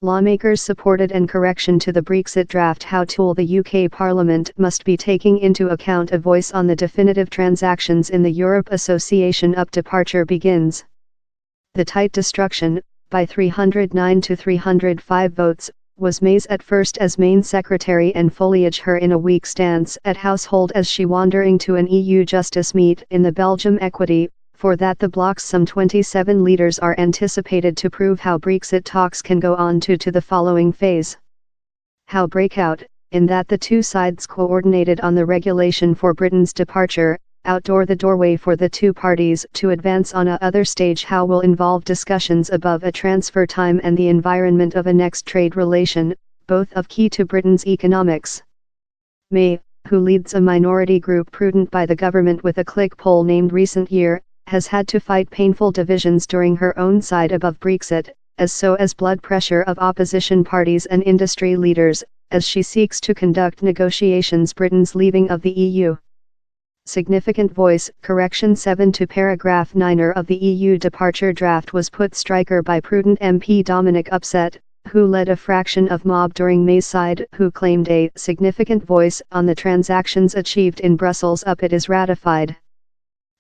Lawmakers supported an correction to the Brexit draft how tool the UK Parliament must be taking into account a voice on the definitive transactions in the Europe Association up departure begins. The tight destruction, by 309 to 305 votes, was May's at first as main secretary and foliage her in a weak stance at household as she wandering to an EU justice meet in the Belgium Equity, for that the bloc's some 27 leaders are anticipated to prove how Brexit talks can go on to the following phase. How breakout, in that the two sides coordinated on the regulation for Britain's departure, outdoor the doorway for the two parties to advance on a other stage how will involve discussions above a transfer time and the environment of a next trade relation, both of key to Britain's economics. May, who leads a minority group prudent by the government with a click poll named Recent Year, has had to fight painful divisions during her own side above Brexit, as blood pressure of opposition parties and industry leaders, as she seeks to conduct negotiations Britain's leaving of the EU. Significant voice, correction 7 to paragraph 9 of the EU departure draft was put striker by prudent MP Dominic Upset, who led a fraction of mob during May's side who claimed a significant voice on the transactions achieved in Brussels up it is ratified.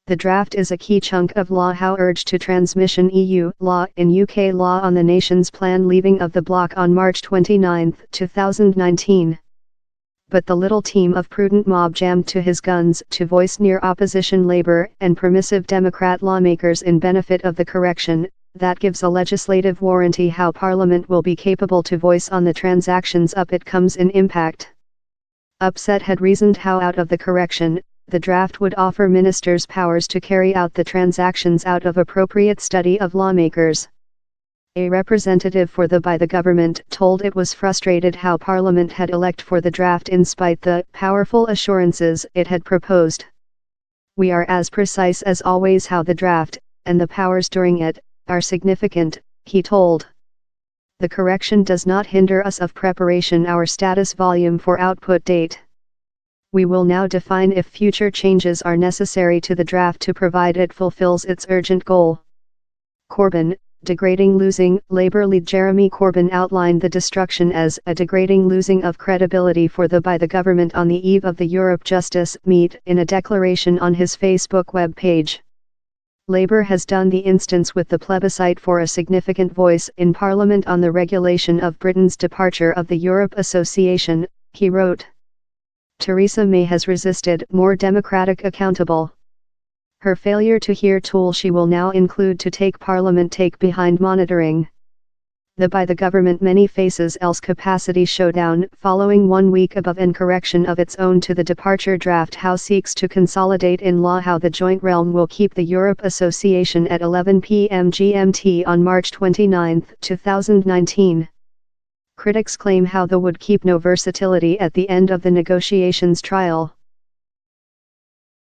The draft is a key chunk of law how urged to transmission EU law in UK law on the nation's planned leaving of the bloc on March 29, 2019. But the little team of prudent mob jammed to his guns to voice near opposition Labour and permissive Democrat lawmakers in benefit of the correction, that gives a legislative warranty how Parliament will be capable to voice on the transactions up it comes in impact. Upset had reasoned how out of the correction, the draft would offer ministers powers to carry out the transactions out of appropriate study of lawmakers. A representative for the by the government told it was frustrated how Parliament had elected for the draft in spite the powerful assurances it had proposed. We are as precise as always how the draft, and the powers during it, are significant, he told. The correction does not hinder us of preparation our status volume for output date. We will now define if future changes are necessary to the draft to provide it fulfills its urgent goal. Corbyn, degrading losing. Labour lead Jeremy Corbyn outlined the destruction as a degrading losing of credibility for the by the government on the eve of the Europe Justice meet in a declaration on his Facebook web page. Labour has done the instance with the plebiscite for a significant voice in Parliament on the regulation of Britain's departure of the Europe Association, he wrote. Theresa May has resisted more democratic accountable. Her failure to hear tool she will now include to take Parliament take behind monitoring. The by the government many faces else capacity showdown following 1 week above and correction of its own to the departure draft how seeks to consolidate in law how the joint realm will keep the Europe Association at 11 p.m. GMT on March 29, 2019. Critics claim how the would keep no versatility at the end of the negotiations trial.